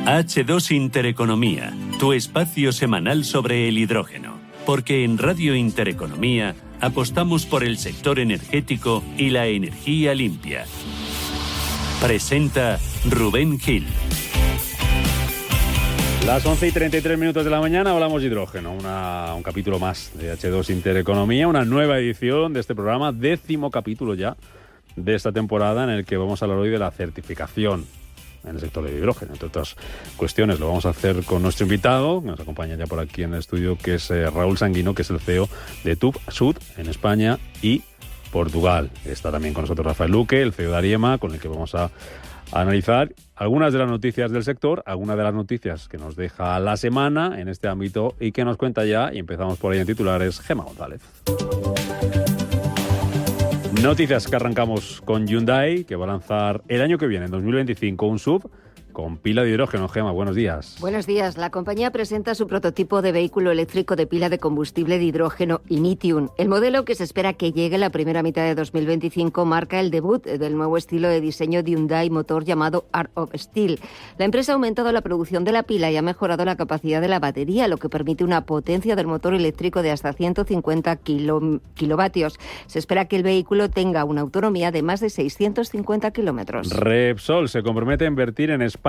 H2 Intereconomía, tu espacio semanal sobre el hidrógeno. Porque en Radio Intereconomía apostamos por el sector energético y la energía limpia. Presenta Rubén Gil. Las 11:33 de la mañana hablamos de hidrógeno, un capítulo más de H2 Intereconomía, una nueva edición de este programa, 10º capítulo ya de esta temporada en el que vamos a hablar hoy de la certificación en el sector del hidrógeno. Entre otras cuestiones lo vamos a hacer con nuestro invitado, que nos acompaña ya por aquí en el estudio, que es Raúl Sanguino, que es el CEO de TÜV SÜD en España y Portugal. Está también con nosotros Rafael Luque, el CEO de Ariema, con el que vamos a analizar algunas de las noticias del sector, algunas de las noticias que nos deja la semana en este ámbito y que nos cuenta ya, y empezamos por ahí en titulares, Gemma González. Noticias que arrancamos con Hyundai, que va a lanzar el año que viene, en 2025, un SUV con pila de hidrógeno. Gemma, buenos días. Buenos días. La compañía presenta su prototipo de vehículo eléctrico de pila de combustible de hidrógeno Initium. El modelo, que se espera que llegue la primera mitad de 2025, marca el debut del nuevo estilo de diseño de Hyundai Motor llamado Art of Steel. La empresa ha aumentado la producción de la pila y ha mejorado la capacidad de la batería, lo que permite una potencia del motor eléctrico de hasta 150 kilovatios. Se espera que el vehículo tenga una autonomía de más de 650 kilómetros. Repsol se compromete a invertir en España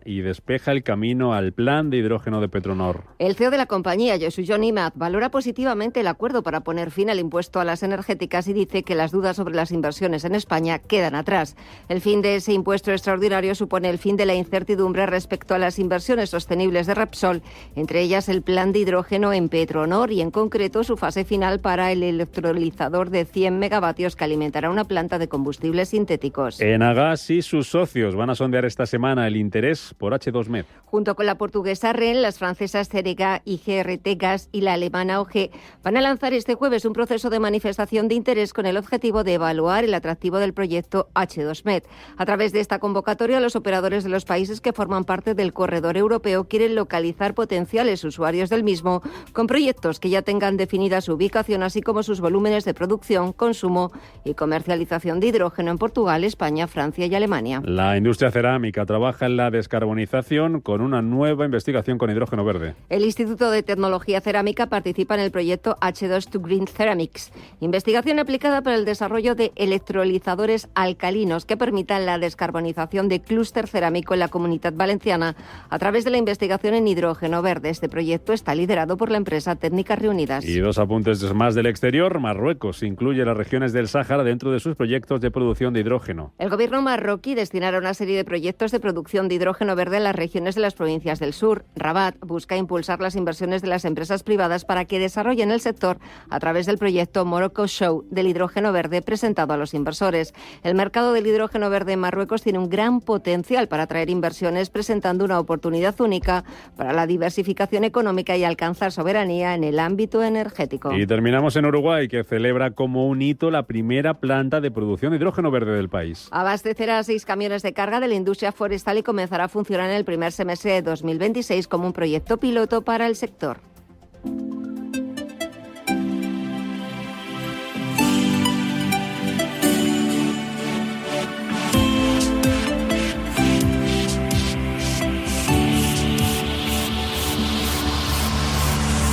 y despeja el camino al plan de hidrógeno de Petronor. El CEO de la compañía, Yosuyo Nimat, valora positivamente el acuerdo para poner fin al impuesto a las energéticas y dice que las dudas sobre las inversiones en España quedan atrás. El fin de ese impuesto extraordinario supone el fin de la incertidumbre respecto a las inversiones sostenibles de Repsol, entre ellas el plan de hidrógeno en Petronor y en concreto su fase final para el electrolizador de 100 megavatios que alimentará una planta de combustibles sintéticos. Enagas y sus socios van a sondear esta semana el interés por H2Med. Junto con la portuguesa REN, las francesas Cerega y GRT Gas y la alemana OG van a lanzar este jueves un proceso de manifestación de interés con el objetivo de evaluar el atractivo del proyecto H2Med. A través de esta convocatoria, los operadores de los países que forman parte del corredor europeo quieren localizar potenciales usuarios del mismo con proyectos que ya tengan definida su ubicación, así como sus volúmenes de producción, consumo y comercialización de hidrógeno en Portugal, España, Francia y Alemania. La industria cerámica trabaja en la descarbonización con una nueva investigación con hidrógeno verde. El Instituto de Tecnología Cerámica participa en el proyecto H2 Green Ceramics, investigación aplicada para el desarrollo de electrolizadores alcalinos que permitan la descarbonización de clúster cerámico en la Comunitat Valenciana a través de la investigación en hidrógeno verde. Este proyecto está liderado por la empresa Técnicas Reunidas. Y dos apuntes más del exterior. Marruecos incluye las regiones del Sáhara dentro de sus proyectos de producción de hidrógeno. El gobierno marroquí destinará una serie de proyectos de producción de hidrógeno verde en las regiones de las provincias del sur. Rabat busca impulsar las inversiones de las empresas privadas para que desarrollen el sector a través del proyecto Morocco Show del hidrógeno verde presentado a los inversores. El mercado del hidrógeno verde en Marruecos tiene un gran potencial para atraer inversiones, presentando una oportunidad única para la diversificación económica y alcanzar soberanía en el ámbito energético. Y terminamos en Uruguay, que celebra como un hito la primera planta de producción de hidrógeno verde del país. Abastecerá 6 camiones de carga de la industria forestal y comenzará a funcionar en el primer semestre de 2026 como un proyecto piloto para el sector.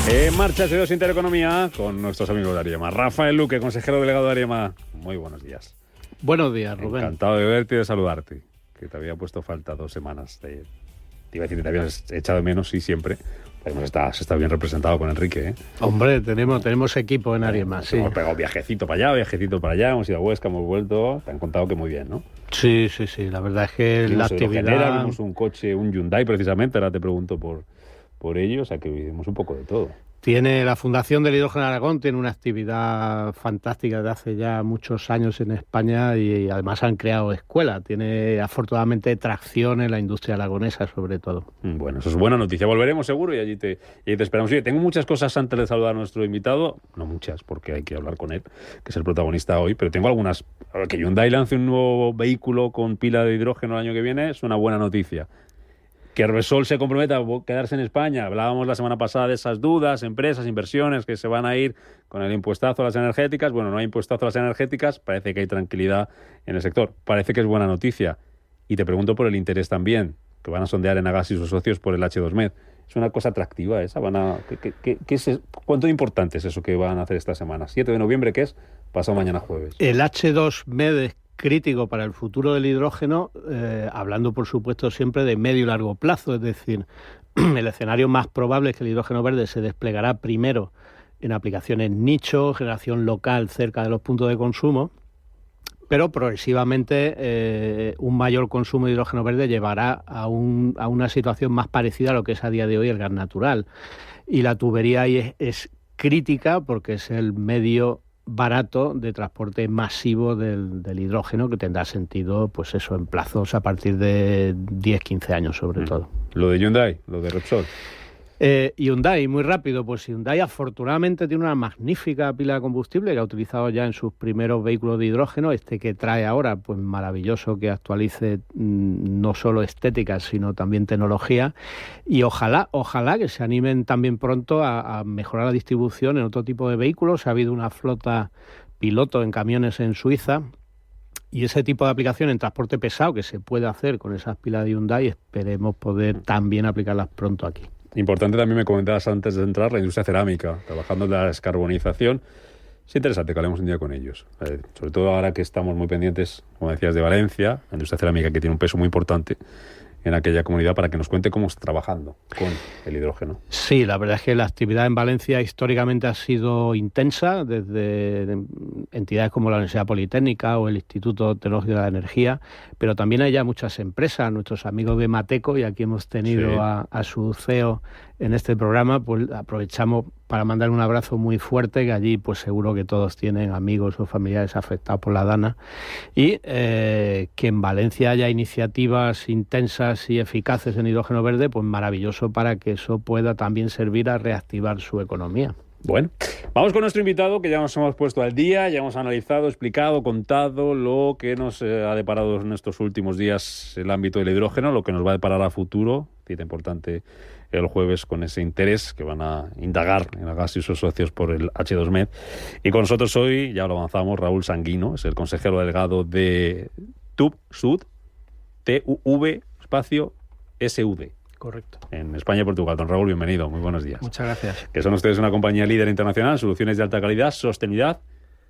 En marcha H2 Intereconomía con nuestros amigos de Ariema. Rafael Luque, consejero delegado de Ariema. Muy buenos días. Buenos días, Rubén. Encantado de verte y de saludarte. Que te había puesto falta 2 semanas. Te iba a decir que te habías echado de menos, sí, siempre. Pero se está bien representado con Enrique, ¿eh? Hombre, tenemos equipo en Ariema, sí. Hemos pegado viajecito para allá, hemos ido a Huesca, hemos vuelto. Te han contado que muy bien, ¿no? Sí. La verdad es que vimos la actividad... Vimos un coche, un Hyundai precisamente, ahora te pregunto por ello, o sea que vimos un poco de todo. Tiene la Fundación del Hidrógeno Aragón, tiene una actividad fantástica de hace ya muchos años en España y además han creado escuela. Tiene afortunadamente tracción en la industria aragonesa sobre todo. Bueno, eso es buena noticia. Volveremos seguro y allí te esperamos. Oye, tengo muchas cosas antes de saludar a nuestro invitado. No muchas, porque hay que hablar con él, que es el protagonista hoy, pero tengo algunas. Que Hyundai lance un nuevo vehículo con pila de hidrógeno el año que viene es una buena noticia. Que Repsol se comprometa a quedarse en España. Hablábamos la semana pasada de esas dudas, empresas, inversiones que se van a ir con el impuestazo a las energéticas. Bueno, no hay impuestazo a las energéticas, parece que hay tranquilidad en el sector. Parece que es buena noticia. Y te pregunto por el interés también. que van a sondear Enagás y sus socios por el H2Med. Es una cosa atractiva esa. ¿Cuánto importante es eso que van a hacer esta semana? 7 de noviembre, ¿qué es? Pasado mañana jueves. El H2Med es crítico para el futuro del hidrógeno, hablando por supuesto siempre de medio y largo plazo, es decir, el escenario más probable es que el hidrógeno verde se desplegará primero en aplicaciones nicho, generación local cerca de los puntos de consumo, pero progresivamente un mayor consumo de hidrógeno verde llevará a una situación más parecida a lo que es a día de hoy el gas natural. Y la tubería ahí es crítica porque es el medio barato de transporte masivo del hidrógeno, que tendrá sentido, pues eso, en plazos a partir de 10-15 años sobre todo. Lo de Hyundai, lo de Repsol. Hyundai, muy rápido, pues Hyundai afortunadamente tiene una magnífica pila de combustible que ha utilizado ya en sus primeros vehículos de hidrógeno. Este que trae ahora, pues maravilloso que actualice no solo estética, sino también tecnología. Y ojalá que se animen también pronto a mejorar la distribución en otro tipo de vehículos. Ha habido una flota piloto en camiones en Suiza. Y ese tipo de aplicación en transporte pesado que se puede hacer con esas pilas de Hyundai, esperemos poder también aplicarlas pronto aquí. Importante también, me comentabas antes de entrar, la industria cerámica, trabajando en la descarbonización. Es interesante que hablemos un día con ellos. Sobre todo ahora que estamos muy pendientes, como decías, de Valencia, la industria cerámica que tiene un peso muy importante en aquella comunidad, para que nos cuente cómo está trabajando con el hidrógeno. Sí, la verdad es que la actividad en Valencia históricamente ha sido intensa, desde entidades como la Universidad Politécnica o el Instituto Tecnológico de la Energía, pero también hay ya muchas empresas, nuestros amigos de Mateco, y aquí hemos tenido sí. a su CEO en este programa, pues aprovechamos para mandar un abrazo muy fuerte, que allí pues seguro que todos tienen amigos o familiares afectados por la DANA, y que en Valencia haya iniciativas intensas y eficaces en hidrógeno verde, pues maravilloso para que eso pueda también servir a reactivar su economía. Bueno, vamos con nuestro invitado, que ya nos hemos puesto al día, ya hemos analizado, explicado, contado lo que nos ha deparado en estos últimos días el ámbito del hidrógeno, lo que nos va a deparar a futuro, cita importante el jueves con ese interés que van a indagar en Enagás y sus socios por el H2Med. Y con nosotros hoy, ya lo avanzamos, Raúl Sanguino, es el consejero delegado de TUV-SUD, TUV-SUD. Correcto. En España y Portugal. Don Raúl, bienvenido. Muy buenos días. Muchas gracias. Que son ustedes una compañía líder internacional, soluciones de alta calidad, sostenibilidad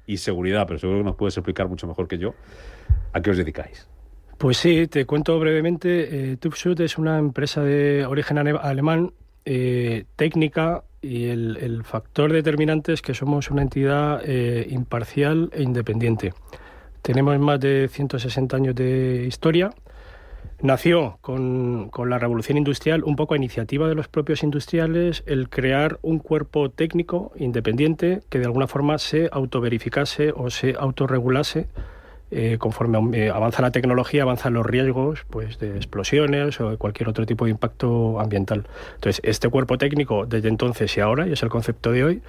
y seguridad, pero seguro que nos puedes explicar mucho mejor que yo a qué os dedicáis. Pues sí, te cuento brevemente. TÜV-SÜD es una empresa de origen alemán, técnica, y el factor determinante es que somos una entidad imparcial e independiente. Tenemos más de 160 años de historia. Nació con la revolución industrial, un poco a iniciativa de los propios industriales, el crear un cuerpo técnico independiente que de alguna forma se autoverificase o se autorregulase conforme avanza la tecnología, avanzan los riesgos pues de explosiones o de cualquier otro tipo de impacto ambiental. Entonces, este cuerpo técnico desde entonces y ahora, y es el concepto de hoy,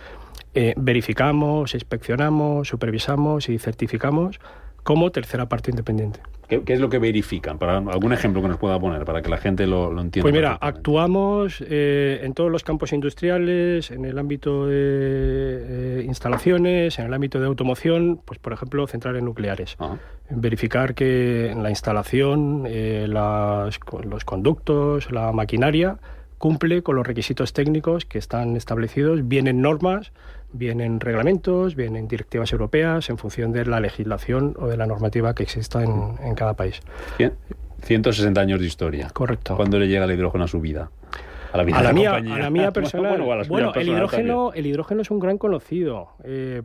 verificamos, inspeccionamos, supervisamos y certificamos como tercera parte independiente. ¿Qué es lo que verifican? Para algún ejemplo que nos pueda poner, para que la gente lo entienda. Pues mira, actuamos en todos los campos industriales, en el ámbito de instalaciones, en el ámbito de automoción, pues por ejemplo, centrales nucleares. Ajá. Verificar que en la instalación, los conductos, la maquinaria, cumple con los requisitos técnicos que están establecidos, bien en normas, bien en reglamentos, bien en directivas europeas, en función de la legislación o de la normativa que exista en cada país. Bien. 160 años de historia. Correcto. ¿Cuándo le llega el hidrógeno a su vida? A la mía personal. Bueno, el hidrógeno es un gran conocido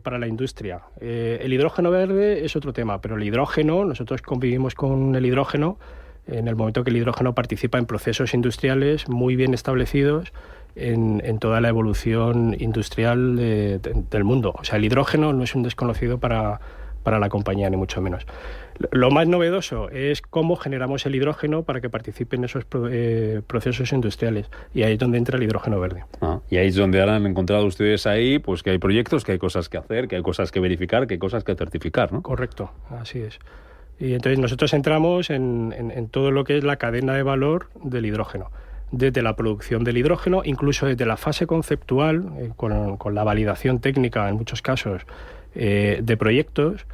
para la industria. El hidrógeno verde es otro tema, pero el hidrógeno, nosotros convivimos con el hidrógeno en el momento que el hidrógeno participa en procesos industriales muy bien establecidos en toda la evolución industrial del mundo. O sea, el hidrógeno no es un desconocido para la compañía, ni mucho menos. Lo más novedoso es cómo generamos el hidrógeno para que participe en esos procesos industriales. Y ahí es donde entra el hidrógeno verde. Y ahí es donde han encontrado ustedes ahí, pues que hay proyectos, que hay cosas que hacer, que hay cosas que verificar, que hay cosas que certificar, ¿no? Correcto, así es. Y entonces nosotros entramos en todo lo que es la cadena de valor del hidrógeno. Desde la producción del hidrógeno, incluso desde la fase conceptual, con la validación técnica en muchos casos de proyectos,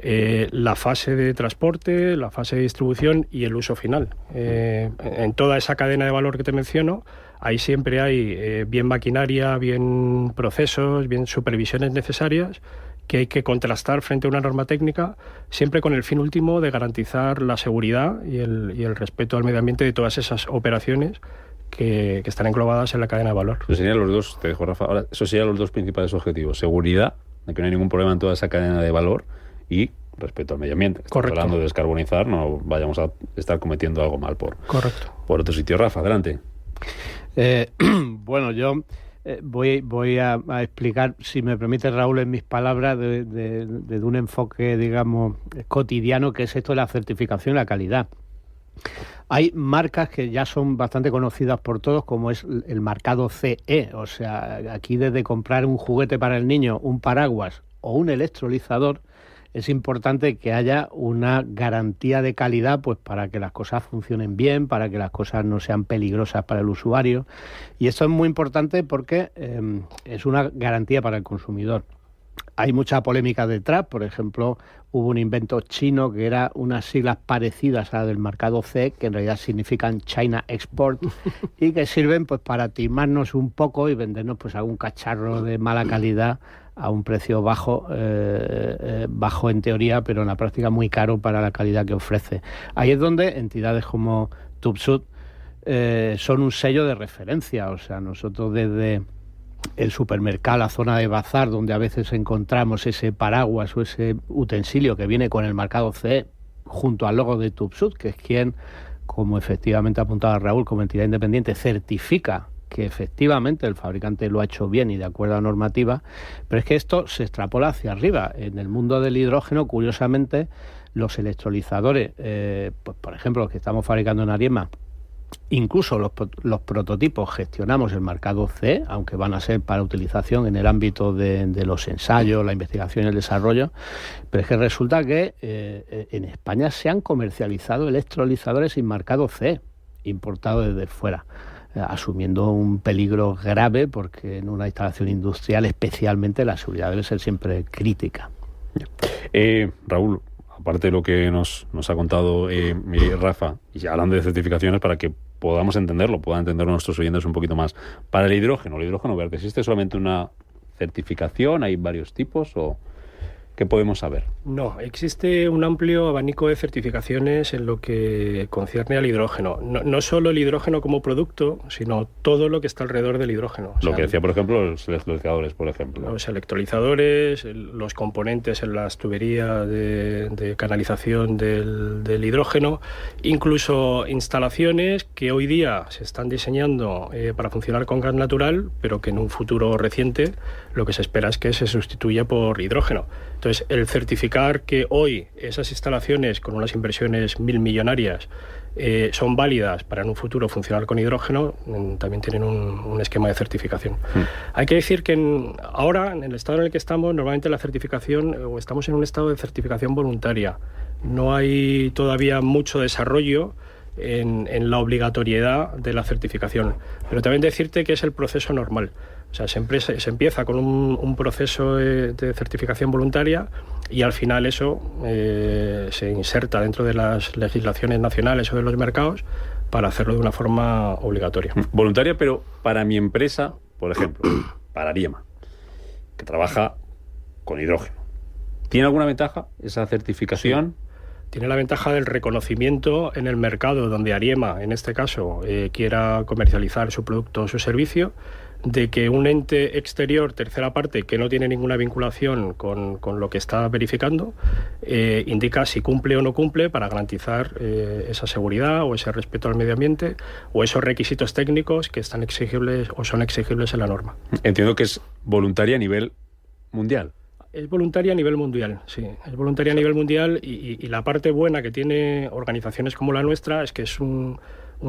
la fase de transporte, la fase de distribución y el uso final. En toda esa cadena de valor que te menciono, ahí siempre hay bien maquinaria, bien procesos, bien supervisiones necesarias que hay que contrastar frente a una norma técnica, siempre con el fin último de garantizar la seguridad y el respeto al medio ambiente de todas esas operaciones que están englobadas en la cadena de valor. Eso serían los dos, te dejo, Rafa, ahora, esos serían los dos principales objetivos: seguridad, de que no hay ningún problema en toda esa cadena de valor, y respeto al medio ambiente. Estamos Correcto. hablando de descarbonizar, no vayamos a estar cometiendo algo mal por otro sitio. Rafa, adelante. Bueno, yo voy a explicar, si me permite, Raúl, en mis palabras, de un enfoque, digamos, cotidiano, que es esto de la certificación y la calidad. Hay marcas que ya son bastante conocidas por todos, como es el marcado CE. O sea, aquí desde comprar un juguete para el niño, un paraguas o un electrolizador, es importante que haya una garantía de calidad, pues para que las cosas funcionen bien, para que las cosas no sean peligrosas para el usuario. Y esto es muy importante porque es una garantía para el consumidor. Hay mucha polémica detrás. Por ejemplo, hubo un invento chino que era unas siglas parecidas a la del marcado CE, que en realidad significan China Export, y que sirven pues para timarnos un poco y vendernos pues algún cacharro de mala calidad a un precio bajo en teoría, pero en la práctica muy caro para la calidad que ofrece. Ahí es donde entidades como TÜV SÜD son un sello de referencia. O sea, nosotros desde el supermercado, la zona de bazar, donde a veces encontramos ese paraguas o ese utensilio que viene con el marcado CE junto al logo de TÜV SÜD, que es quien, como efectivamente apuntaba Raúl, como entidad independiente, certifica que efectivamente el fabricante lo ha hecho bien y de acuerdo a normativa. Pero es que esto se extrapola hacia arriba. En el mundo del hidrógeno, curiosamente, los electrolizadores, pues por ejemplo, los que estamos fabricando en Ariema, incluso los prototipos gestionamos el marcado CE, aunque van a ser para utilización en el ámbito de los ensayos, la investigación y el desarrollo. Pero es que resulta que en España se han comercializado electrolizadores sin marcado CE, importados desde fuera, asumiendo un peligro grave, porque en una instalación industrial especialmente la seguridad debe ser siempre crítica. Raúl, aparte de lo que nos ha contado Rafa, y ya hablando de certificaciones, para que podamos entenderlo, puedan entenderlo nuestros oyentes un poquito más, para el hidrógeno verde, ¿existe solamente una certificación? ¿Hay varios tipos? ¿O qué podemos saber? No, existe un amplio abanico de certificaciones en lo que concierne al hidrógeno. No solo el hidrógeno como producto, sino todo lo que está alrededor del hidrógeno. Lo que decía, por ejemplo, los electrolizadores, por ejemplo. Los electrolizadores, los componentes en las tuberías de canalización del hidrógeno, incluso instalaciones que hoy día se están diseñando para funcionar con gas natural, pero que en un futuro reciente lo que se espera es que se sustituya por hidrógeno. Entonces, el certificar que hoy esas instalaciones con unas inversiones millonarias son válidas para en un futuro funcionar con hidrógeno, también tienen un esquema de certificación. Hay que decir que ahora, en el estado en el que estamos, normalmente la certificación, o estamos en un estado de certificación voluntaria. No hay todavía mucho desarrollo en la obligatoriedad de la certificación. Pero también decirte que es el proceso normal. O sea, se empieza con un proceso de certificación voluntaria y al final eso se inserta dentro de las legislaciones nacionales o de los mercados para hacerlo de una forma obligatoria. Voluntaria, pero para mi empresa, por ejemplo, para Ariema, que trabaja con hidrógeno, ¿tiene alguna ventaja esa certificación? Sí. Tiene la ventaja del reconocimiento en el mercado donde Ariema, en este caso, quiera comercializar su producto o su servicio, de que un ente exterior, tercera parte, que no tiene ninguna vinculación con lo que está verificando, indica si cumple o no cumple para garantizar esa seguridad o ese respeto al medio ambiente o esos requisitos técnicos que están exigibles o son exigibles en la norma. Entiendo que es voluntaria a nivel mundial. Es voluntaria a nivel mundial, sí. Es voluntaria a nivel mundial y la parte buena que tiene organizaciones como la nuestra es que es un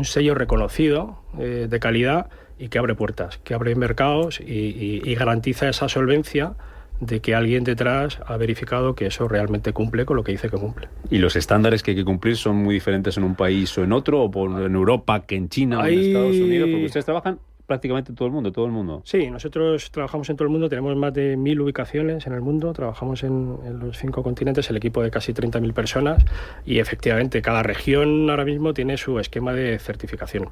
sello reconocido de calidad y que abre puertas, que abre mercados y garantiza esa solvencia de que alguien detrás ha verificado que eso realmente cumple con lo que dice que cumple. ¿Y los estándares que hay que cumplir son muy diferentes en un país o en otro, o en Europa que en China o en Estados Unidos? Porque ustedes trabajan prácticamente todo el mundo. Sí, nosotros trabajamos en todo el mundo, tenemos más de 1.000 ubicaciones en el mundo, trabajamos en los 5 continentes, el equipo de casi 30.000 personas, y efectivamente cada región ahora mismo tiene su esquema de certificación.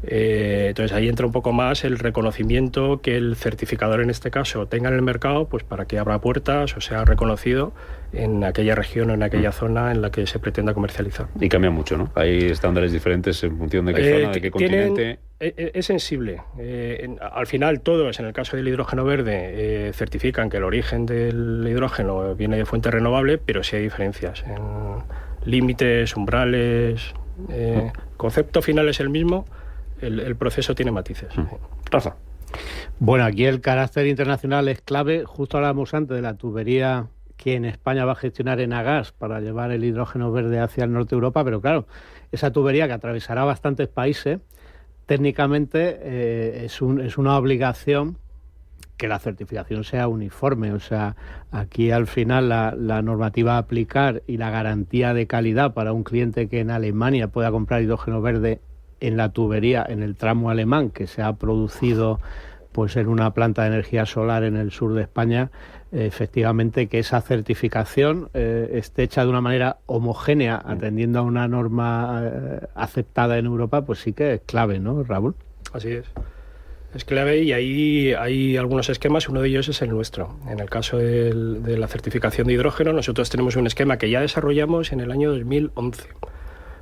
Entonces ahí entra un poco más el reconocimiento que el certificador en este caso tenga en el mercado, pues para que abra puertas o sea reconocido en aquella región o en aquella zona en la que se pretenda comercializar. Y cambia mucho, ¿no? Hay estándares diferentes en función de qué zona, de qué continente. Es sensible. Al final todos, en el caso del hidrógeno verde, certifican que el origen del hidrógeno viene de fuente renovable, pero sí hay diferencias en límites, umbrales. Concepto final es el mismo. El proceso tiene matices. Rafa. Bueno, aquí el carácter internacional es clave. Justo hablábamos antes de la tubería que en España va a gestionar Enagas para llevar el hidrógeno verde hacia el norte de Europa, pero claro, esa tubería que atravesará bastantes países, técnicamente es una obligación que la certificación sea uniforme. O sea, aquí al final la normativa a aplicar y la garantía de calidad para un cliente que en Alemania pueda comprar hidrógeno verde en la tubería, en el tramo alemán que se ha producido pues en una planta de energía solar en el sur de España, efectivamente que esa certificación esté hecha de una manera homogénea, atendiendo a una norma aceptada en Europa, pues sí que es clave, ¿no, Raúl? Así es. Es clave, y ahí hay algunos esquemas, uno de ellos es el nuestro. En el caso de la certificación de hidrógeno, nosotros tenemos un esquema que ya desarrollamos en el año 2011.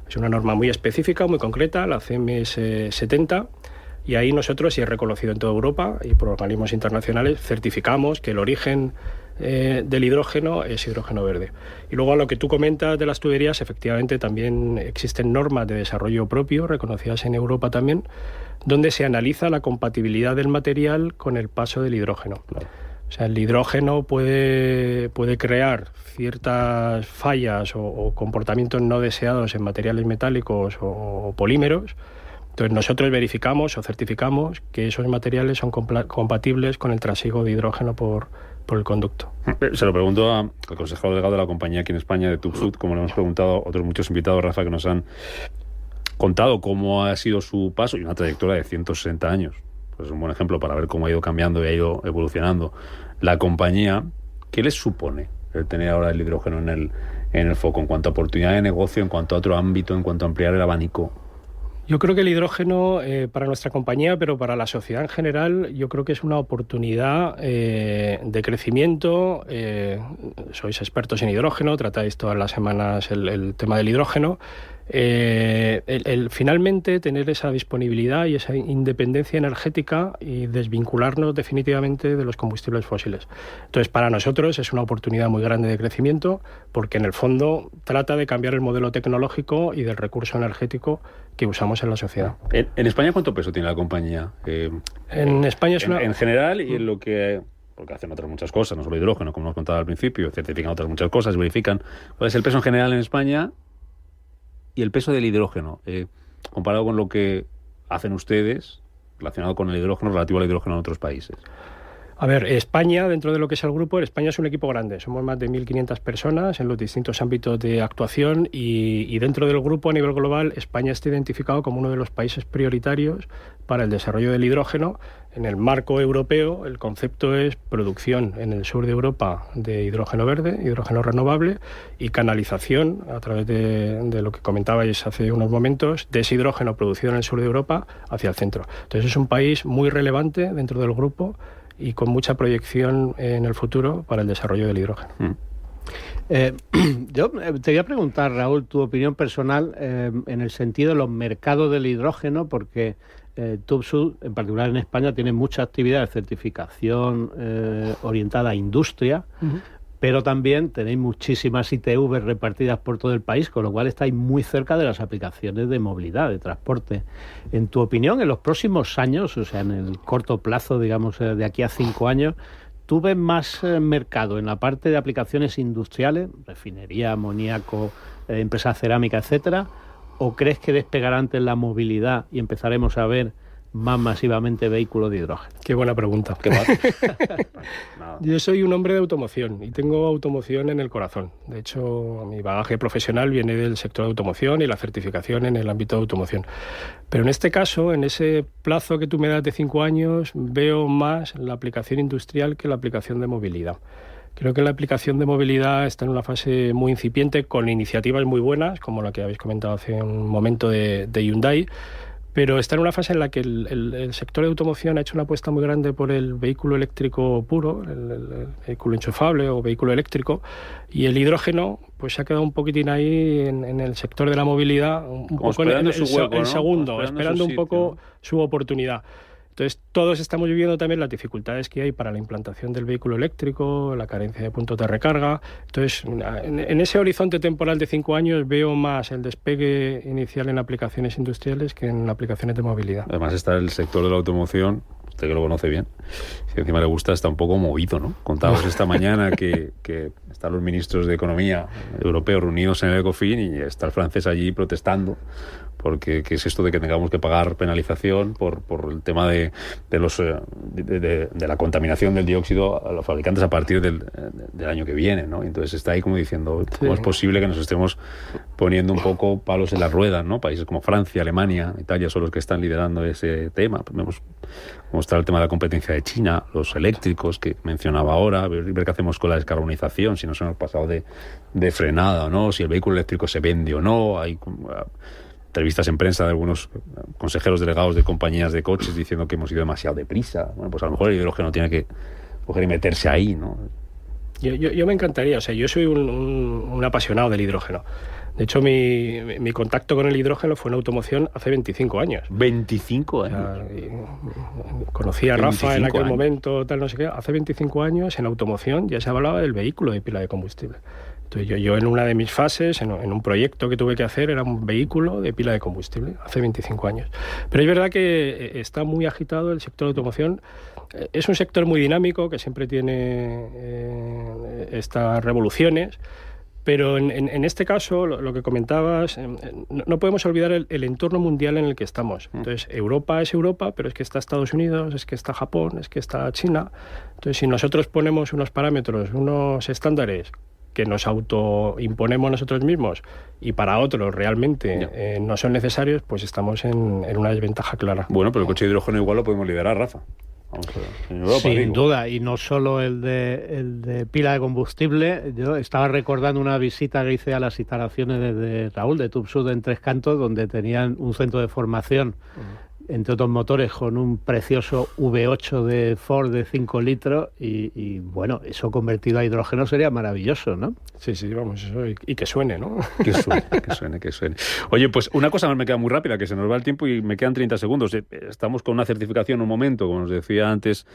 Es una norma muy específica, muy concreta, la CMS 70, y ahí nosotros, y es reconocido en toda Europa y por organismos internacionales, certificamos que el origen del hidrógeno es hidrógeno verde. Y luego a lo que tú comentas de las tuberías, efectivamente también existen normas de desarrollo propio, reconocidas en Europa también, donde se analiza la compatibilidad del material con el paso del hidrógeno. Claro. O sea, el hidrógeno puede crear ciertas fallas o comportamientos no deseados en materiales metálicos o polímeros. Entonces nosotros verificamos o certificamos que esos materiales son compatibles con el trasiego de hidrógeno por el conducto. Se lo pregunto al consejero delegado de la compañía aquí en España, de TÜV SÜD, como le hemos preguntado a otros muchos invitados, Rafa, que nos han contado cómo ha sido su paso y una trayectoria de 160 años. Pues es un buen ejemplo para ver cómo ha ido cambiando y ha ido evolucionando la compañía. ¿Qué les supone el tener ahora el hidrógeno en el foco en cuanto a oportunidad de negocio, en cuanto a otro ámbito, en cuanto a ampliar el abanico? Yo creo que el hidrógeno para nuestra compañía, pero para la sociedad en general, yo creo que es una oportunidad de crecimiento. Sois expertos en hidrógeno, tratáis todas las semanas el tema del hidrógeno. Finalmente tener esa disponibilidad y esa independencia energética y desvincularnos definitivamente de los combustibles fósiles. Entonces, para nosotros es una oportunidad muy grande de crecimiento, porque en el fondo trata de cambiar el modelo tecnológico y del recurso energético que usamos en la sociedad. ¿En España cuánto peso tiene la compañía? En España es en general y en lo que... porque hacen otras muchas cosas, no solo hidrógeno, como nos contaba al principio, certifican otras muchas cosas, verifican cuál es el peso en general en España y el peso del hidrógeno, comparado con lo que hacen ustedes relacionado con el hidrógeno, relativo al hidrógeno en otros países. A ver, España, dentro de lo que es el grupo, España es un equipo grande. Somos más de 1.500 personas en los distintos ámbitos de actuación y dentro del grupo, a nivel global, España está identificado como uno de los países prioritarios para el desarrollo del hidrógeno. En el marco europeo, el concepto es producción en el sur de Europa de hidrógeno verde, hidrógeno renovable, y canalización, a través de lo que comentabais hace unos momentos, de ese hidrógeno producido en el sur de Europa hacia el centro. Entonces es un país muy relevante dentro del grupo y con mucha proyección en el futuro para el desarrollo del hidrógeno. Yo te voy a preguntar, Raúl, tu opinión personal en el sentido de los mercados del hidrógeno, porque TÜV SÜD, en particular en España, tiene mucha actividad de certificación orientada a industria, pero también tenéis muchísimas ITV repartidas por todo el país, con lo cual estáis muy cerca de las aplicaciones de movilidad, de transporte. En tu opinión, en los próximos años, o sea, en el corto plazo, digamos, de aquí a 5 años, ¿tú ves más mercado en la parte de aplicaciones industriales, refinería, amoníaco, empresas cerámicas, etcétera? ¿O crees que despegará antes la movilidad y empezaremos a ver más masivamente vehículos de hidrógeno? Qué buena pregunta. ¿Qué pasa? Yo soy un hombre de automoción y tengo automoción en el corazón. De hecho, mi bagaje profesional viene del sector de automoción y la certificación en el ámbito de automoción. Pero en este caso, en ese plazo que tú me das de 5 años, veo más la aplicación industrial que la aplicación de movilidad. Creo que la aplicación de movilidad está en una fase muy incipiente, con iniciativas muy buenas, como la que habéis comentado hace un momento de Hyundai, pero está en una fase en la que el sector de automoción ha hecho una apuesta muy grande por el vehículo eléctrico puro, el vehículo enchufable o vehículo eléctrico, y el hidrógeno pues se ha quedado un poquitín ahí en el sector de la movilidad, un poco en el segundo, esperando un poco su oportunidad. Entonces, todos estamos viviendo también las dificultades que hay para la implantación del vehículo eléctrico, la carencia de puntos de recarga. Entonces, en ese horizonte temporal de 5 años veo más el despegue inicial en aplicaciones industriales que en aplicaciones de movilidad. Además está el sector de la automoción, usted que lo conoce bien, si encima le gusta, está un poco movido, ¿no? Contábamos esta mañana que están los ministros de Economía europeos reunidos en el Ecofin y está el francés allí protestando porque ¿qué es esto de que tengamos que pagar penalización por el tema de la contaminación del dióxido a los fabricantes a partir del año que viene, ¿no? Entonces está ahí como diciendo, ¿cómo es posible que nos estemos poniendo un poco palos en las ruedas, ¿no? Países como Francia, Alemania, Italia son los que están liderando ese tema. Vemos cómo está el tema de la competencia de China, los eléctricos que mencionaba ahora, ver qué hacemos con la descarbonización, si nos hemos pasado de frenada o no, si el vehículo eléctrico se vende o no. Hay entrevistas en prensa de algunos consejeros delegados de compañías de coches diciendo que hemos ido demasiado deprisa. Bueno, pues a lo mejor el hidrógeno tiene que coger y meterse ahí, ¿no? Yo me encantaría, o sea, yo soy un apasionado del hidrógeno. De hecho, mi contacto con el hidrógeno fue en automoción hace 25 años. 25 años. O sea, conocí a Rafa en aquel momento, tal, no sé qué. Hace 25 años en automoción ya se hablaba del vehículo de pila de combustible. Entonces yo en una de mis fases, en un proyecto que tuve que hacer, era un vehículo de pila de combustible, hace 25 años. Pero es verdad que está muy agitado el sector de automoción. Es un sector muy dinámico, que siempre tiene estas revoluciones, pero en este caso, lo que comentabas, no podemos olvidar el entorno mundial en el que estamos. Entonces, Europa es Europa, pero es que está Estados Unidos, es que está Japón, es que está China. Entonces, si nosotros ponemos unos parámetros, unos estándares que nos autoimponemos nosotros mismos y para otros realmente no son necesarios, pues estamos en una desventaja clara. Bueno, pero el coche de hidrógeno igual lo podemos liderar, Rafa. Vamos a ver, en Europa, sin duda, y no solo el de pila de combustible. Yo estaba recordando una visita que hice a las instalaciones de Raúl, de Tubsud en Tres Cantos, donde tenían un centro de formación, entre otros motores, con un precioso V8 de Ford de 5 litros y bueno, eso convertido a hidrógeno sería maravilloso, ¿no? Sí, vamos, eso, y que suene, ¿no? Que suene. Oye, pues una cosa más me queda muy rápida, que se nos va el tiempo y me quedan 30 segundos. Estamos con una certificación un momento, como nos decía antes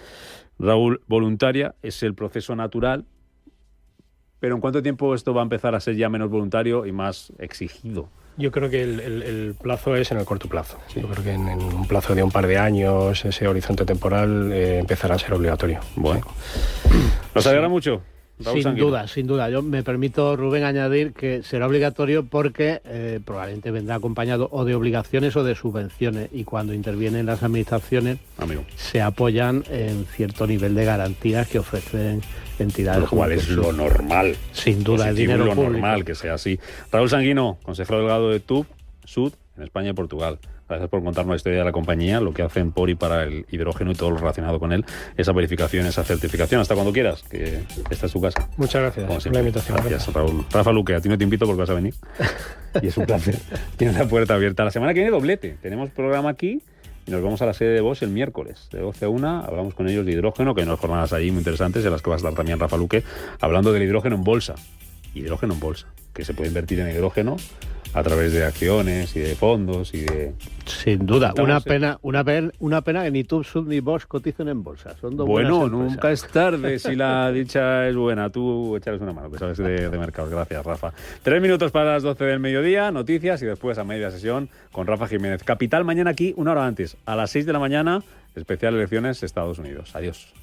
Raúl, voluntaria, es el proceso natural, pero ¿en cuánto tiempo esto va a empezar a ser ya menos voluntario y más exigido? Yo creo que el plazo es en el corto plazo. Sí. Yo creo que en un plazo de un par de años, ese horizonte temporal empezará a ser obligatorio. Bueno, ¿nos alegra mucho? Sin duda. Yo me permito, Rubén, añadir que será obligatorio porque probablemente vendrá acompañado o de obligaciones o de subvenciones, y cuando intervienen las administraciones se apoyan en cierto nivel de garantías que ofrecen entidades. Lo cual es lo normal. Sin duda, el dinero público. Normal que sea así. Raúl Sanguino, consejero delegado de Tubsud en España y Portugal. Gracias por contarnos la historia de la compañía, lo que hacen por y para el hidrógeno y todo lo relacionado con él, esa verificación, esa certificación. Hasta cuando quieras, que esta es tu casa. Muchas gracias por la invitación. Gracias, Raúl. Rafa Luque, a ti no te invito porque vas a venir. Y es un placer. Tienes la puerta abierta. La semana que viene doblete. Tenemos programa aquí y nos vamos a la sede de Bosch el miércoles. De 12 a 1 hablamos con ellos de hidrógeno, que hay unas jornadas allí muy interesantes en las que va a estar también Rafa Luque, hablando del hidrógeno en bolsa. Hidrógeno en bolsa, que se puede invertir en hidrógeno a través de acciones y de fondos y de... Sin duda, una pena que ni Tubsud ni Bosch coticen en bolsa. Son dos bueno, nunca es tarde si la dicha es buena. Tú echarles una mano, que sabes de mercados. Gracias, Rafa. 3 minutos para las 12 del mediodía, noticias y después a media sesión con Rafa Jiménez. Capital mañana aquí, una hora antes, a las 6 de la mañana, especial elecciones Estados Unidos. Adiós.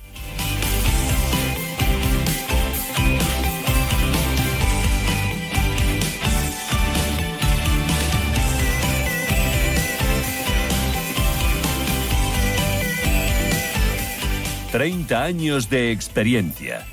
30 años de experiencia.